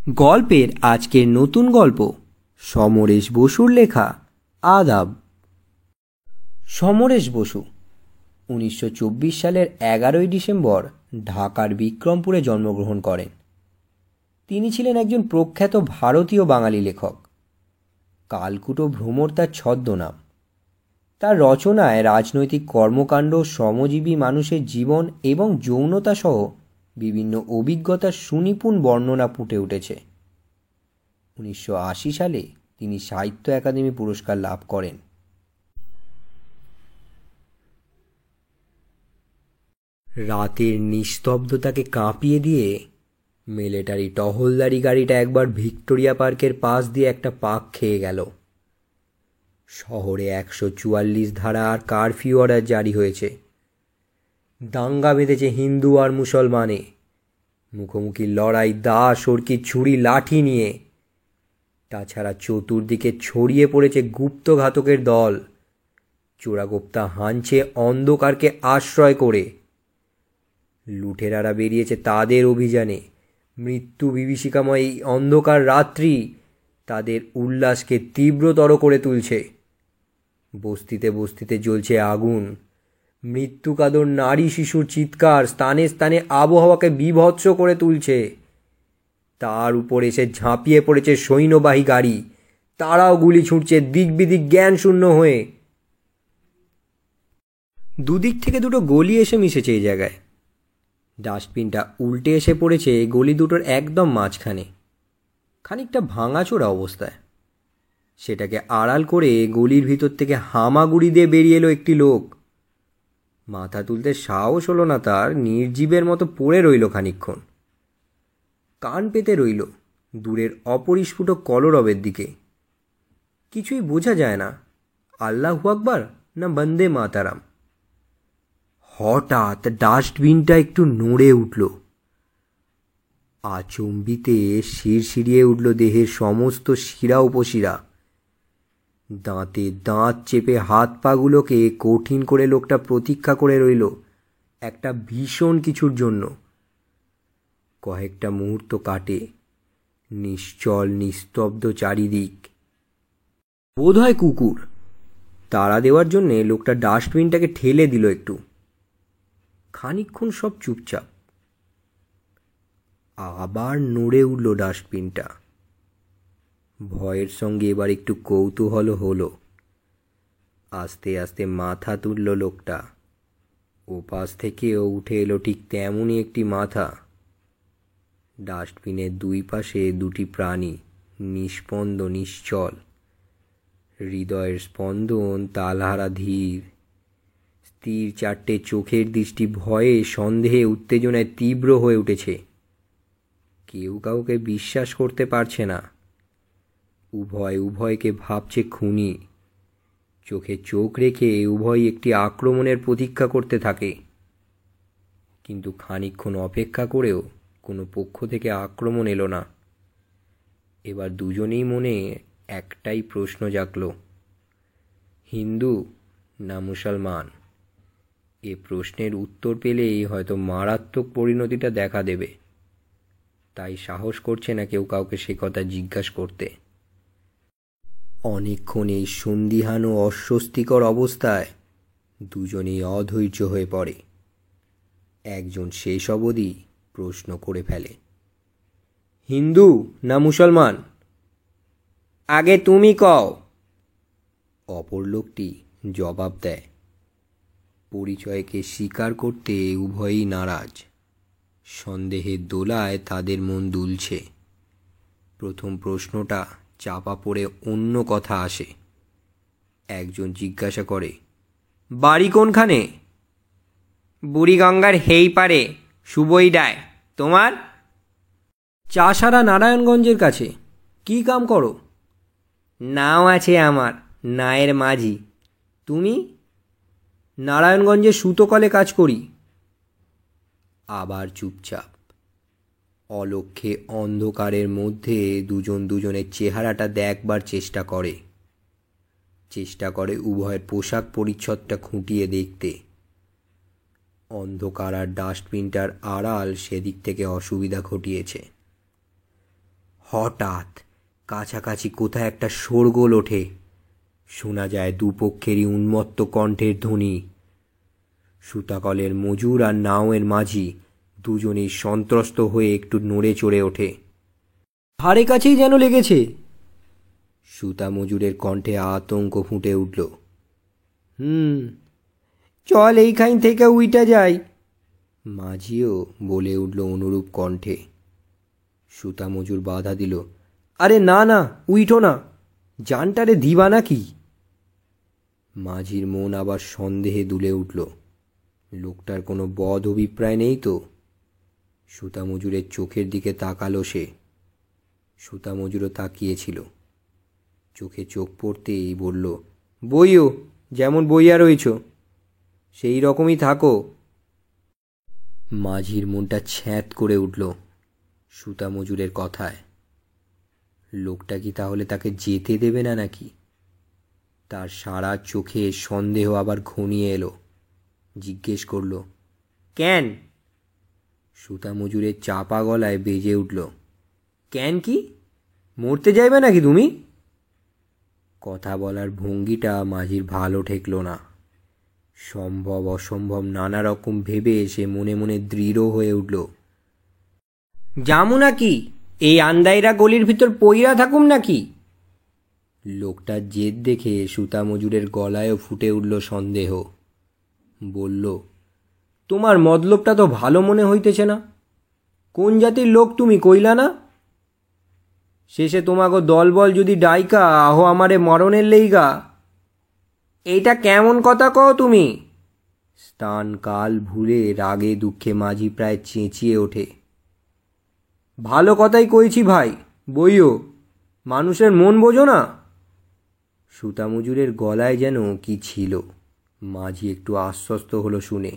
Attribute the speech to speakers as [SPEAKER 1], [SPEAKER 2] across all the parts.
[SPEAKER 1] গল্পের আজকের নতুন গল্প সমরেশ বসুর লেখা আদাব। সমরেশ বসু 1924 সালের 11ই ডিসেম্বর ঢাকার বিক্রমপুরে জন্মগ্রহণ করেন। তিনি ছিলেন একজন প্রখ্যাত ভারতীয় বাঙালি লেখক। কালকুটো ভ্রমর তার ছদ্মনাম। তার রচনায় রাজনৈতিক কর্মকাণ্ড, শ্রমজীবী মানুষের জীবন এবং যৌনতা সহ বিভিন্ন অভিজ্ঞতার সুনিপুণ বর্ণনা ফুটে উঠেছে। 1980 সালে তিনি সাহিত্য একাডেমি পুরস্কার লাভ করেন। রাতের নিস্তব্ধতাকে কাঁপিয়ে দিয়ে মিলিটারি টহলদারি গাড়িটা একবার ভিক্টোরিয়া পার্কের পাশ দিয়ে একটা পাক খেয়ে গেল। শহরে 144 ধারা আর কারফিউ অর্ডার জারি হয়েছে। দাঙ্গা বেঁধেছে হিন্দু আর মুসলমানে। মুখোমুখি লড়াই, দা, সরকি, ছুরি, লাঠি নিয়ে। তাছাড়া চতুর্দিকে ছড়িয়ে পড়েছে গুপ্তঘাতকের দল। চোরাগোপ্তা হানছে অন্ধকারকে আশ্রয় করে। লুঠেরারা বেরিয়েছে তাদের অভিযানে। মৃত্যু বিভীষিকাময় এই অন্ধকার রাত্রি তাদের উল্লাসকে তীব্রতর করে তুলছে। বস্তিতে বস্তিতে জ্বলছে আগুন। মৃত্যুকাতর নারী শিশুর চিৎকার স্থানে স্থানে আবহাওয়াকে বীভৎস করে তুলছে। তার উপর এসে ঝাঁপিয়ে পড়েছে সৈন্যবাহী গাড়ি। তারাও গুলি ছুটছে দিক বিদিক জ্ঞান শূন্য হয়ে। দুদিক থেকে দুটো গলি এসে মিশেছে এই জায়গায়। ডাস্টবিনটা উল্টে এসে পড়েছে গলি দুটোর একদম মাঝখানে, খানিকটা ভাঙাচোরা অবস্থায়। সেটাকে আড়াল করে গলির ভিতর থেকে হামাগুড়ি দিয়ে বেরিয়ে এলো একটি লোক। মাথা তুলতে সাহস হলো না তার, নির্জীবের মতো পড়ে রইল খানিকক্ষণ। কান পেতে রইল দূরের অপরিস্ফুট কলরবের দিকে। কিছুই বোঝা যায় না, আল্লাহু আকবার না বন্দে মাতারাম। হঠাৎ ডাস্টবিনটা একটু নড়ে উঠল। আচম্বিতে শিরশিরিয়ে উঠল দেহের সমস্ত শিরা উপশিরা। দাঁতে দাঁত চেপে হাত পাগুলোকে কঠিন করে লোকটা প্রতীক্ষা করে রইল একটা ভীষণ কিছুর জন্য। কয়েকটা মুহূর্ত কাটে। নিশ্চল নিস্তব্ধ চারিদিক। বোধহয় কুকুর। তাড়া দেওয়ার জন্যে লোকটা ডাস্টবিনটাকে ঠেলে দিল একটু। খানিকক্ষণ সব চুপচাপ। আবার নড়ে উঠল ডাস্টবিনটা। ভয়ের সঙ্গে এবার একটু কৌতূহল হলো। আস্তে আস্তে মাথা তুলল লোকটা। ওপাশ থেকেও উঠে এলো ঠিক তেমনই একটি মাথা। ডাস্টবিনের দুই পাশে দুটি প্রাণী, নিস্পন্দ নিশ্চল। হৃদয়ের স্পন্দন তালহারা ধীর। স্থির চারটে চোখের দৃষ্টি ভয়ে, সন্দেহে, উত্তেজনায় তীব্র হয়ে উঠেছে। কেউ কাউকে বিশ্বাস করতে পারছে না। উভয় উভয়কে ভাবছে খুনি। চোখে চোখ রেখে উভয় একটি আক্রমণের প্রতীক্ষা করতে থাকে। কিন্তু খানিকক্ষণ অপেক্ষা করেও কোনো পক্ষ থেকে আক্রমণ এলো না। এবার দুজনেই মনে একটাই প্রশ্ন জাগল, হিন্দু না মুসলমান? এ প্রশ্নের উত্তর পেলেই হয়তো মারাত্মক পরিণতিটা দেখা দেবে। তাই সাহস করছে না কেউ কাউকে সে কথা জিজ্ঞাসা করতে। অনেকক্ষণ এই সন্দিহান ও অস্বস্তিকর অবস্থায় দুজনেই অধৈর্য হয়ে পড়ে। একজন শেষ অবধি প্রশ্ন করে ফেলে, হিন্দু না মুসলমান? আগে তুমি কও। অপর লোকটি জবাব দেয়, পরিচয়কে স্বীকার করতে উভয়ই নারাজ। সন্দেহের দোলায় তাদের মন দুলছে। প্রথম প্রশ্নটা চাপা পড়ে অন্য কথা আসে। একজন জিজ্ঞাসা করে, বাড়ি কোনখানে? বুড়িগঙ্গার হেই পারে, সুবইডায়। তোমার? চাষারা নারায়ণগঞ্জের কাছে। কি কাম করো? নাও আছে আমার, নায়ের মাঝি। তুমি? নারায়ণগঞ্জে সুতোকলে কাজ করি। আবার চুপচাপ। অলক্ষ্যে অন্ধকারের মধ্যে দুজন দুজনের চেহারাটা দেখবার চেষ্টা করে উভয়ের পোশাক পরিচ্ছদটা খুঁটিয়ে দেখতে। অন্ধকার আর ডাস্টবিনটার আড়াল সেদিক থেকে অসুবিধা ঘটিয়েছে। হঠাৎ কাছাকাছি কোথায় একটা শোরগোল ওঠে। শোনা যায় দুপক্ষেরই উন্মত্ত কণ্ঠের ধ্বনি। সুতাকলের মজুর আর নাওয়ের মাঝি দুজনেই সন্ত্রস্ত হয়ে একটু নড়ে চড়ে ওঠে। ধারে কাছেই যেন লেগেছে। সুতা মজুরের কণ্ঠে আতঙ্ক ফুটে উঠল। চল এইখান থেকে উইটা যাই, মাঝিও বলে উঠল অনুরূপ কণ্ঠে। সুতা মজুর বাধা দিল। আরে না না, উইঠো না, জানটারে দিবা নাকি? মাঝির মন আবার সন্দেহে দুলে উঠল। লোকটার কোনো বদ অভিপ্রায় নেই তো? সুতা মজুরের চোখের দিকে তাকালো সে। সুতা মজুরও তাকিয়েছিল। চোখে চোখ পড়তেই বলল, বইও, যেমন বইয়া রয়েছ সেই রকমই থাকো। মাঝির মনটা ছ্যাঁত করে উঠল সুতা মজুরের কথায়। লোকটা কি তাহলে তাকে যেতে দেবে না নাকি? তার সারা চোখে সন্দেহ আবার ঘনিয়ে এলো। জিজ্ঞেস করল, কেন? সুতা মজুরের চাপা গলায় বেজে উঠল, কেন কি? মরতে যাইবে নাকি তুমি? কথা বলার ভঙ্গিটা মাঝির ভালো ঠেকল না। সম্ভব অসম্ভব নানা রকম ভেবে সে মনে মনে দৃঢ় হয়ে উঠল। জামু নাকি? এই আন্দাইরা গলির ভিতর পইরা থাকুম নাকি? লোকটার জেদ দেখে সুতা মজুরের গলায়ও ফুটে উঠল সন্দেহ। বলল, তোমার মতলবটা তো ভালো মনে হইতেছে না। কোন জাতির লোক তুমি কইলা না? শেষে তোমাগো দলবল যদি ডাইকা আহো আমারে মরণের লেইগা, এইটা কেমন কথা কও তুমি? স্থান কাল ভুলে রাগে দুঃখে মাঝি প্রায় চেঁচিয়ে ওঠে। ভালো কথাই কইছি ভাই, বইও, মানুষের মন বোঝো না। সুতা মজুরের গলায় যেন কি ছিল। মাঝি একটু আশ্বস্ত হলো শুনে।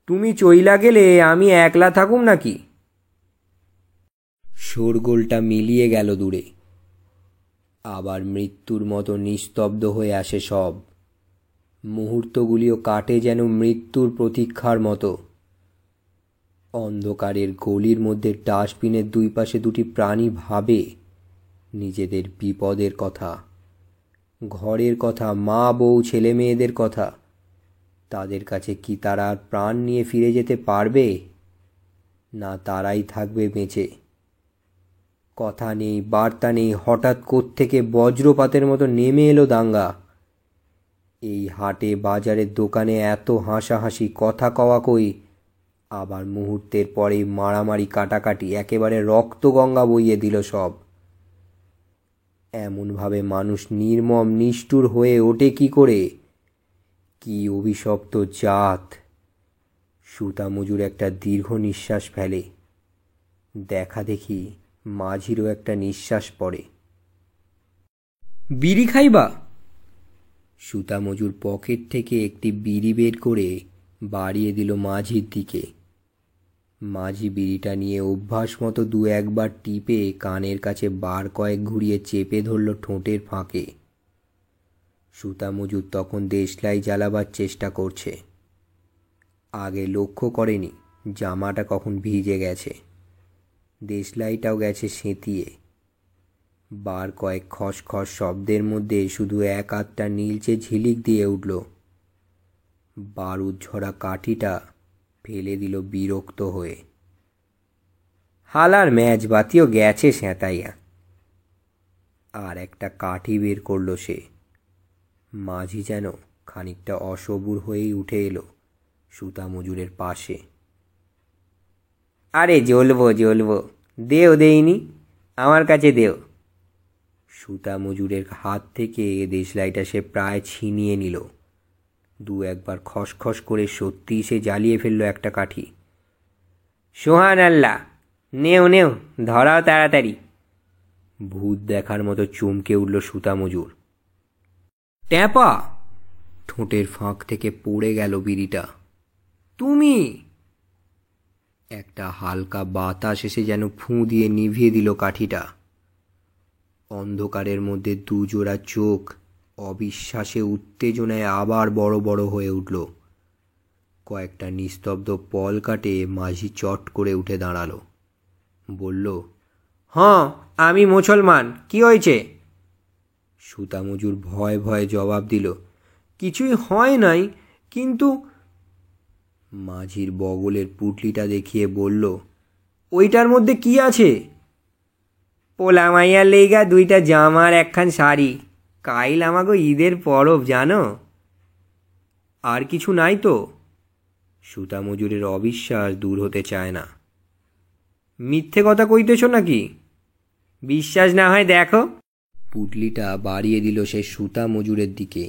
[SPEAKER 1] তুমি চইলা গেলে আমি একলা থাকুম নাকি? শোরগোলটা মিলিয়ে গেল দূরে। আবার মৃত্যুর মতো নিস্তব্ধ হয়ে আসে সব। মুহূর্তগুলিও কাটে যেন মৃত্যুর প্রতীক্ষার মতো। অন্ধকারের গলির মধ্যে ডাস্টবিনের দুই পাশে দুটি প্রাণী ভাবে নিজেদের বিপদের কথা, ঘরের কথা, মা বউ ছেলে মেয়েদের কথা। তাদের কাছে কি তারা আর প্রাণ নিয়ে ফিরে যেতে পারবে? না তারাই থাকবে বেঁচে? কথা নেই, বার্তা নেই, হঠাৎ কোত্থেকে বজ্রপাতের মতো নেমে এলো দাঙ্গা। এই হাটে বাজারের দোকানে এত হাসাহাসি, কথা কওয়া কই, আবার মুহূর্তের পরেই মারামারি কাটাকাটি, একেবারে রক্তগঙ্গা বইয়ে দিল সব। এমনভাবে মানুষ নির্মম নিষ্ঠুর হয়ে ওঠে কি করে? কি অভিশপ্ত জাত! সুতা মজুর একটা দীর্ঘ নিঃশ্বাস ফেলে। দেখা দেখি মাঝিরও একটা নিঃশ্বাস পড়ে। বিড়ি খাইবা? সুতা মজুর পকেট থেকে একটি বিড়ি বের করে বাড়িয়ে দিল মাঝির দিকে। মাঝি বিড়িটা নিয়ে অভ্যাস মতো দু একবার টিপে কানের কাছে বার কয়েক ঘুরিয়ে চেপে ধরল ঠোঁটের ফাঁকে। সুতা মজুর তখন দেশলাই জ্বালাবার চেষ্টা করছে। আগে লক্ষ্য করেনি জামাটা কখন ভিজে গেছে। দেশলাইটাও গেছে সেঁতিয়ে। বার কয়েক খসখস শব্দের মধ্যে শুধু এক আধটা নীলচে ঝিলিক দিয়ে উঠল। বারুদ ঝরা কাঠিটা ফেলে দিল বিরক্ত হয়ে। হালার মেজবাতিও গেছে সেঁতাইয়া। আর একটা কাঠি বের করল সে। মাঝি যেন খানিকটা অসবুর হয়েই উঠে এলো সুতা মজুরের পাশে। আরে জ্বলবো জ্বলবো, দেও দেইনি, আমার কাছে দেও। সুতা মজুরের হাত থেকে দেশলাইটা সে প্রায় ছিনিয়ে নিল। দু একবার খসখস করে সত্যিই সে জ্বালিয়ে ফেলল একটা কাঠি। সোহান আল্লাহ, নেও নেও, ধরাও তাড়াতাড়ি। ভূত দেখার মতো চমকে উঠল সুতা মজুর। ট্যাপা! ঠোঁটের ফাঁক থেকে পড়ে গেল বিড়িটা। তুমি! একটা হালকা বাতাস এসে যেন ফুঁ দিয়ে নিভিয়ে দিল কাঠিটা। অন্ধকারের মধ্যে দুজোড়া চোখ অবিশ্বাসে উত্তেজনায় আবার বড় বড় হয়ে উঠল। কয়েকটা নিস্তব্ধ পল কাটে মাঝি চট করে উঠে দাঁড়ালো। বলল, হ্যাঁ, আমি মুসলমান, কি হয়েছে? সুতামজুর ভয়ে ভয়ে জবাব দিল, কিছুই হয় নাই, কিন্তু মাঝির বগলের পুঁটলিটা দেখিয়ে বলল, ওইটার মধ্যে কি আছে? পোলা মাইয়ার লেগা 2টা জামা আর 1খান শাড়ি। কাইল আমাগো ঈদের পরব, জানো। আর কিছু নাই তো? সুতামজুরের অবিশ্বাস দূর হতে চায় না। মিথ্যে কথা কইতেছ নাকি? বিশ্বাস না হয় দেখো। পুটলিটা বাড়িয়ে দিল সে সুতামজুরের দিকে।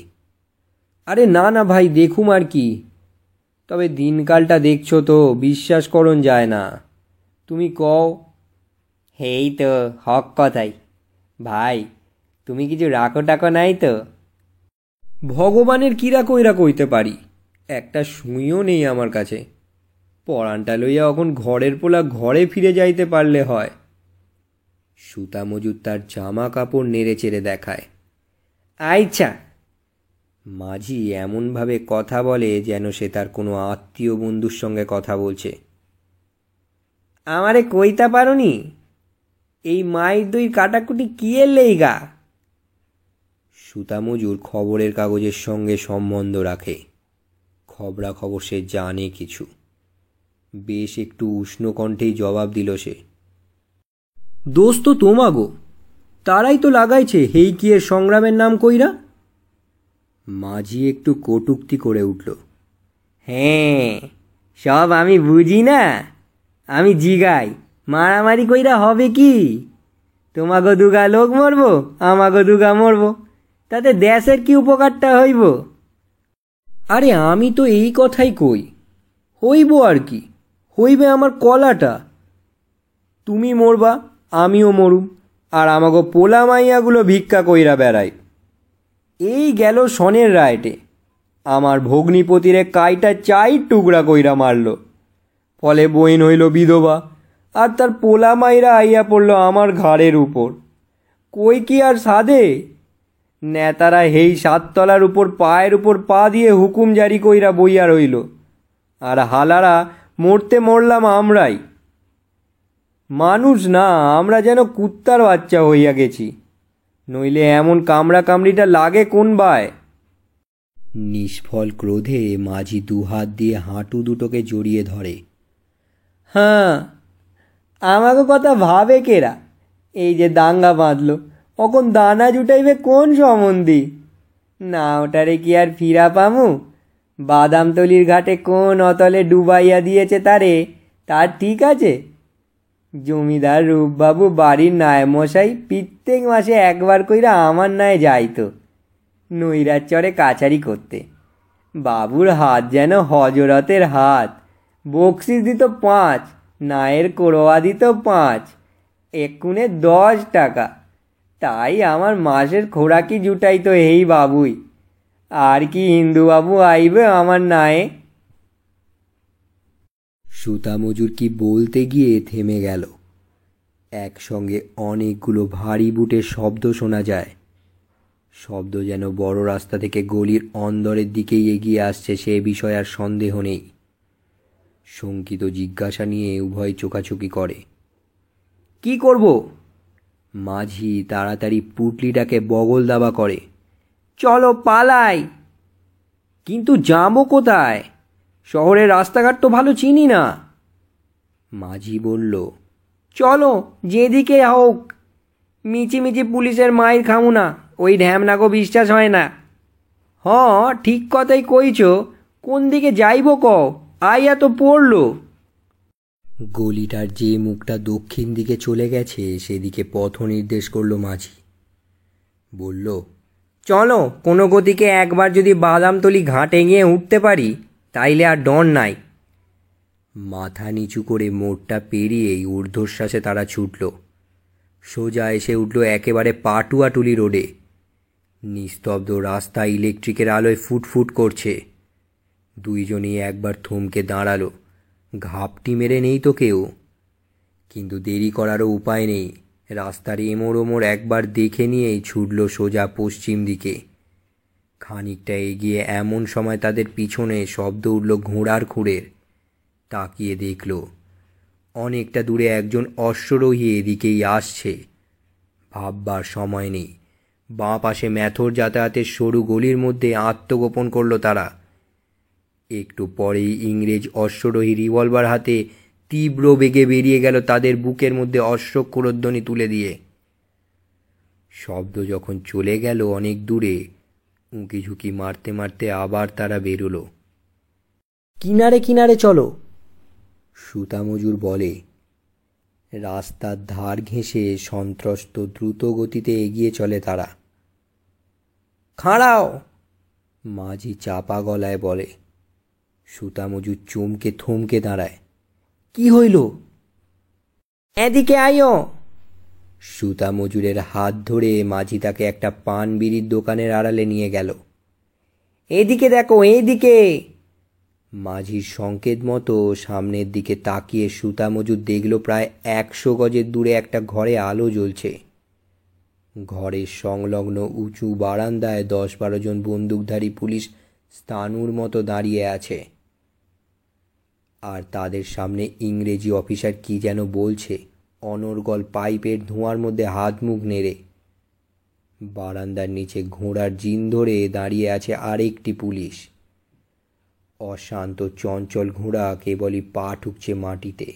[SPEAKER 1] আরে না না ভাই, দেখুম আর কি। তবে দিনকালটা দেখছো তো, বিশ্বাস করন যায় না। তুমি কও। হেই তো হক কথাই। ভাই, তুমি কিছু রাখো টাকো নাই তো? ভগবানের কিরা কইরা কইতে পারি, একটা সুইও নেই আমার কাছে। পরানটা লইয়া এখন ঘরের পোলা ঘরে ফিরে যাইতে পারলে হয়। সুতামজুর তার জামা কাপড় নেড়ে চেড়ে দেখায়। আচ্ছা। মাঝি এমনভাবে কথা বলে যেন সে তার কোনো আত্মীয় বন্ধুর সঙ্গে কথা বলছে। আমারে কইতা পারোনি এই মাইর দই কাটাকুটি কি এর লেইগা? সুতামজুর খবরের কাগজের সঙ্গে সম্বন্ধ রাখে, খবরাখবর সে জানে কিছু। বেশ একটু উষ্ণ কণ্ঠেই জবাব দিল সে। দোষ তো তোমাগো, তারাই তো লাগাইছে হেইকিয়ের সংগ্রামের নাম কইরা। মাঝি একটু কটূক্তি করে উঠল। হ্যাঁ, সব আমি বুঝি না, আমি জিগাই মারামারি কইরা হবে কি? তোমাগো 2গা লোক মরবো, আমাগো 2গা মরবো, তাতে দেশের কি উপকারটা হইব? আরে আমি তো এই কথাই কই, হইব আর কি, হইবে আমার কলাটা। তুমি মরবা, আমিও মরুম, আর আমাগো পোলা মাইয়াগুলো ভিক্ষা কইরা বেড়াই। এই গেল সনের রায়টে আমার ভগ্নিপতিরে কাইটা 4 টুকরা কইরা মারল। ফলে বইন হইল বিধবা, আর তার পোলা মাইরা আইয়া পড়ল আমার ঘাড়ের উপর। কই কি আর সাধে? নেতারা হেই 7 তলার উপর পায়ের উপর পা দিয়ে হুকুম জারি কইরা বইয়া রইল, আর হালারা মরতে মরলাম আমরাই। মানুষ না, আমরা যেন কুত্তার বাচ্চা হইয়া গেছি, নইলে এমন কামড়া কামড়িটা লাগে কোন বায়? নিষ্ফল ক্রোধে মাঝি 2 হাত দিয়ে হাঁটু দুটোকে জড়িয়ে ধরে। হ্যাঁ, আমাকে কথা ভাবে কেরা? এই যে দাঙ্গা বাঁধল, অখন দানা জুটাইবে কোন সম্বন্ধী? না ওটারে কি আর ফিরা পামু? বাদামতলির ঘাটে কোন অতলে ডুবাইয়া দিয়েছে তারে, তার ঠিক আছে? জমিদার রূপবাবু বাড়ির নায়মশাই প্রত্যেক মাসে একবার কইরা আমার নায় যাইতো নৈরার চরে কাছারি করতে। বাবুর হাত যেন হজরতের হাত, বকশিস দিত 5, নায়ের কোরোয়া দিত 5, একুনে 10 টাকা। তাই আমার মাসের খোরাকি জুটাইতো এই বাবুই। আর কি হিন্দু বাবু আইবে আমার নায়ে? সুতামজুর কি বলতে গিয়ে থেমে গেল। একসঙ্গে অনেকগুলো ভারী বুটের শব্দ শোনা যায়। শব্দ যেন বড় রাস্তা থেকে গলির অন্দরের দিকেই এগিয়ে আসছে, সে বিষয়ে আর সন্দেহ নেই। শঙ্কিত জিজ্ঞাসা নিয়ে উভয় চোখাচোখি করে। কি করব? মাঝি তাড়াতাড়ি পুটলিটাকে বগল দাবা করে। চলো পালাই। কিন্তু যাবো কোথায়? শহরের রাস্তাঘাট তো ভালো চিনি না। মাঝি বলল, চলো যেদিকে হোক, মিচিমিচি পুলিশের মাইর খামু না, ওই ঢ্যামনাগো বিশ্বাস হয় না। হ, ঠিক কথাই কইছ, কোন দিকে যাইব কও, আইয়া তো পড়ল। গলিটার যে মুখটা দক্ষিণ দিকে চলে গেছে সেদিকে পথ নির্দেশ করল মাঝি। বলল, চলো কোনো গতিকে একবার যদি বাদামতলি ঘাটে গিয়ে উঠতে পারি তাইলে আর ডর নাই। মাথা নিচু করে মোড়টা পেরিয়েই ঊর্ধ্বশ্বাসে তারা ছুটল। সোজা এসে উঠল একেবারে পাটুয়াটুলি রোডে। নিস্তব্ধ রাস্তা ইলেকট্রিকের আলোয় ফুটফুট করছে। দুইজনেই একবার থমকে দাঁড়ালো। ঘাপটি মেরে নেই তো কেউ, কিন্তু দেরি করারও উপায় নেই। রাস্তার এমোড় ওমোড় একবার দেখে নিয়েই ছুটল সোজা পশ্চিম দিকে। খানিকটা এগিয়ে এমন সময় তাদের পিছনে শব্দ উঠল ঘোড়ার খুঁড়ের। তাকিয়ে দেখল অনেকটা দূরে একজন অশ্বারোহী এদিকেই আসছে। ভাববার সময় নেই। বাঁ পাশে ম্যাথর যাতায়াতের সরু গলির মধ্যে আত্মগোপন করল তারা। একটু পরেই ইংরেজ অশ্বারোহী রিভলভার হাতে তীব্র বেগে বেরিয়ে গেল তাদের বুকের মধ্যে অশ্বক্ষুরধ্বনি তুলে দিয়ে। শব্দ যখন চলে গেল অনেক দূরে, উঁকি ঝুঁকি মারতে মারতে আবার তারা বেরোল। কিনারে কিনারে চলো, সুতামজুর বলে। রাস্তার ধার ঘেঁষে সন্ত্রস্ত দ্রুত গতিতে এগিয়ে চলে তারা। খাড়াও, মাঝি চাপা গলায় বলে। সুতামজুর চমকে থমকে দাঁড়ায়। কি হইল? এদিকে আইও। সুতামজুরের হাত ধরে মাঝি তাকে একটা পান বিড়ির দোকানের আড়ালে নিয়ে গেল। এদিকে দেখো, এইদিকে। মাঝির সংকেত মতো সামনের দিকে তাকিয়ে সুতামজুর দেখল প্রায় 100 গজের দূরে একটা ঘরে আলো জ্বলছে। ঘরের সংলগ্ন উঁচু বারান্দায় 10-12 জন বন্দুকধারী পুলিশ স্থাণুর মতো দাঁড়িয়ে আছে। আর তাদের সামনে ইংরেজি অফিসার কি যেন বলছে অনর্গল পাইপের ধোঁয়ার মধ্যে হাত মুখ নেড়ে। বারান্দার নিচে ঘোড়ার জিন ধরে দাঁড়িয়ে আছে আরেকটি পুলিশ। অশান্ত চঞ্চল ঘোড়া কেবলই পা ঠুকছে মাটিতে।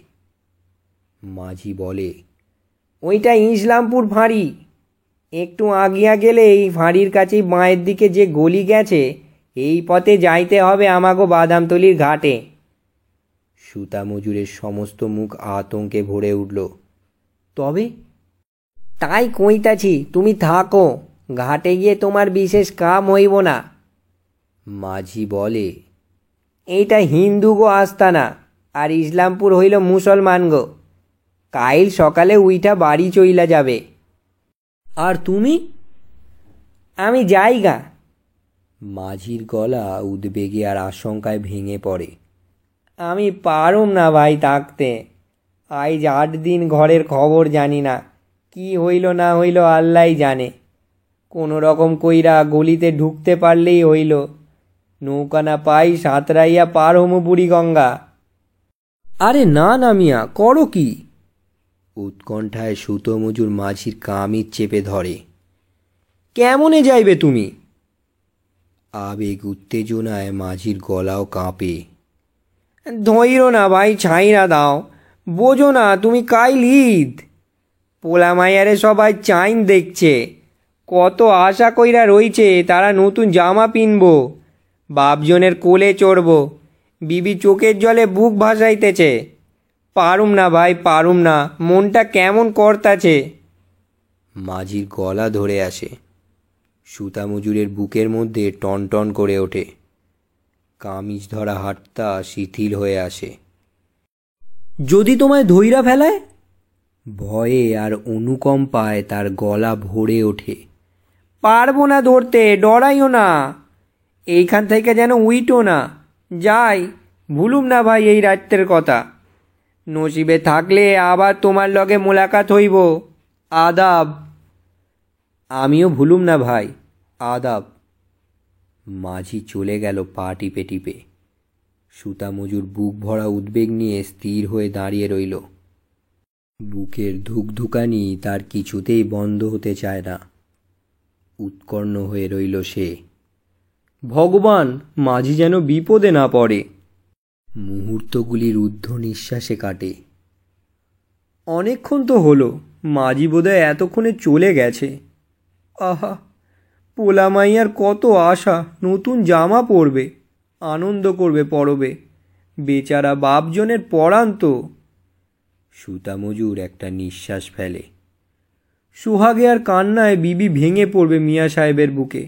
[SPEAKER 1] মাঝি বলে, ওইটা ইসলামপুর ফাঁড়ি। একটু আগিয়া গেলে এই ফাঁড়ির কাছেই বাঁয়ের দিকে যে গলি গেছে, এই পথে যাইতে হবে আমাগো বাদামতলির ঘাটে। সুতামজুরের সমস্ত মুখ আতঙ্কে ভরে উঠল। তবে? তাই কইতাছি, তুমি থাকো, ঘাটে গিয়ে তোমার বিশেষ কাম হইব না। মাঝি বলে, এইটা হিন্দু গো আস্তানা, আর ইসলামপুর হইল মুসলমান গো। কাইল সকালে উইঠা বাড়ি চইলা যাবে। আর তুমি? আমি যাইগা। মাঝির গলা উদ্বেগে আর আশঙ্কায় ভেঙে পড়ে। আমি পারুম না ভাই থাকতে। আজ 8 দিন ঘরের খবর জানি না, কি হইল না হইল আল্লাহই জানে। কোনো রকম কইরা গলিতে ঢুকতে পারলেই হইল। নৌকা না পাই সাঁতরাইয়া পার হমু বুড়ি গঙ্গা। আরে না না মিয়া, করো কি? উৎকণ্ঠায় সুতমজুর মাঝির কামিজ চেপে ধরে। কেমনে যাইবে তুমি? আবেগ উত্তেজনায় মাঝির গলাও কাঁপে। ধৈর্য না ভাই, ছাইরা দাও। বোঝো না তুমি কাইল ঈদ। পোলা মাইয়ারে সবাই চাইন দেখছে। কত আশা কইরা রইছে তারা নতুন জামা পিনবো, বাপজনের কোলে চড়ব। বিবি চোখের জলে বুক ভাসাইতেছে। পারুম না ভাই, পারুম না, মনটা কেমন করতাছে। মাঝির গলা ধরে আসে। সুতামজুরের বুকের মধ্যে টনটন করে ওঠে। কামিজ ধরা হাতটা শিথিল হয়ে আসে। যদি তোমায় ধইরা ফেলায়? ভয়ে আর অনুকম্পায় তার গলা ভরে ওঠে। পারবো না ধরতে, ডরাইও না। এইখান থেকে যেন উইটো না। যাই, ভুলুম না ভাই এই রাত্রের কথা। নসিবে থাকলে আবার তোমার লগে মোলাকাত হইব। আদাব। আমিও ভুলুম না ভাই, আদাব। মাঝি চলে গেল পা টিপে টিপে। সুতামজুর বুক ভরা উদ্বেগ নিয়ে স্থির হয়ে দাঁড়িয়ে রইল। বুকের ধুকধুকানি তার কিছুতেই বন্ধ হতে চায় না। উৎকণ্ঠ হয়ে রইল সে। ভগবান, মাঝি যেন বিপদে না পড়ে। মুহূর্তগুলি রুদ্ধ নিঃশ্বাসে কাটে। অনেকক্ষণ তো হলো, মাঝি বোধহয় এতক্ষণে চলে গেছে। আহা, পোলা মাইয়ার কত আশা, নতুন জামা পরবে, আনন্দ করবে পরবে। বেচারা বাপজনের পরাণ তো। সুতামজুর একটা নিঃশ্বাস ফেলে। সোহাগে আর কান্নায় বিবি ভেঙে পড়বে মিয়া সাহেবের বুকে।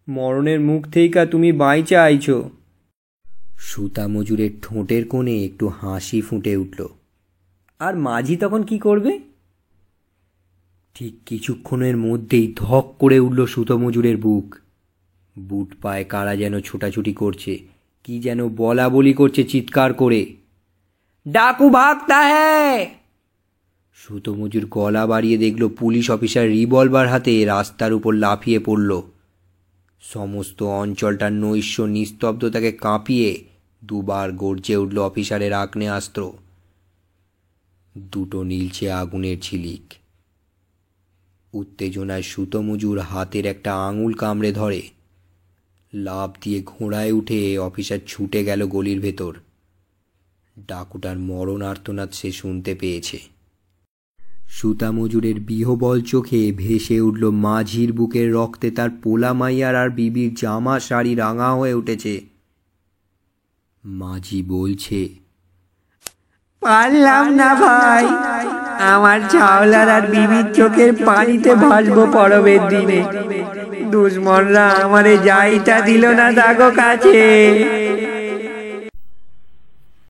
[SPEAKER 1] মরণের মুখ থেইকা তুমি বাইচা আইছ। সুতামজুরের ঠোঁটের কোণে একটু হাসি ফুটে উঠল। আর মাঝি তখন কি করবে? ঠিক কিছুক্ষণের মধ্যেই ধক করে উঠল সুতামজুরের বুক। বুট পায়ে কারা যেন ছোটাছুটি করছে, কি যেন বলা বলি করছে চিৎকার করে। ডাকু ভাগতা হ্যায়। সুতামজুর গলা বাড়িয়ে দেখল পুলিশ অফিসার রিভলভার হাতে রাস্তার উপর লাফিয়ে পড়ল। সমস্ত অঞ্চলটার নৈশ নিস্তব্ধতাকে কাঁপিয়ে দুবার গর্জে উঠল অফিসারের আগ্নেয়াস্ত্র। দুটো নীলচে আগুনের ঝিলিক। উত্তেজনায় সুতমজুর হাতের একটা আঙুল কামড়ে ধরে। লাফ দিয়ে ঘোড়ায় উঠে অফিসার ছুটে গেল গলির ভেতর। ডাকুটার মরণ আর্তনাদ সে শুনতে পেয়েছে। সুতামজুরের বিহবল চোখে ভেসে উঠল মাঝির বুকের রক্তে তার পোলা মাইয়ার আর বিবির জামা শাড়ি রাঙা হয়ে উঠেছে। মাঝি বলছে,
[SPEAKER 2] পারলাম না ভাই, আমার ছাওলার আর বিবির চোখের পানিতে ভাসবো পরবের দিনে। দুশ্মনরা আমারে যাইটা দিল না দাগো কাছে।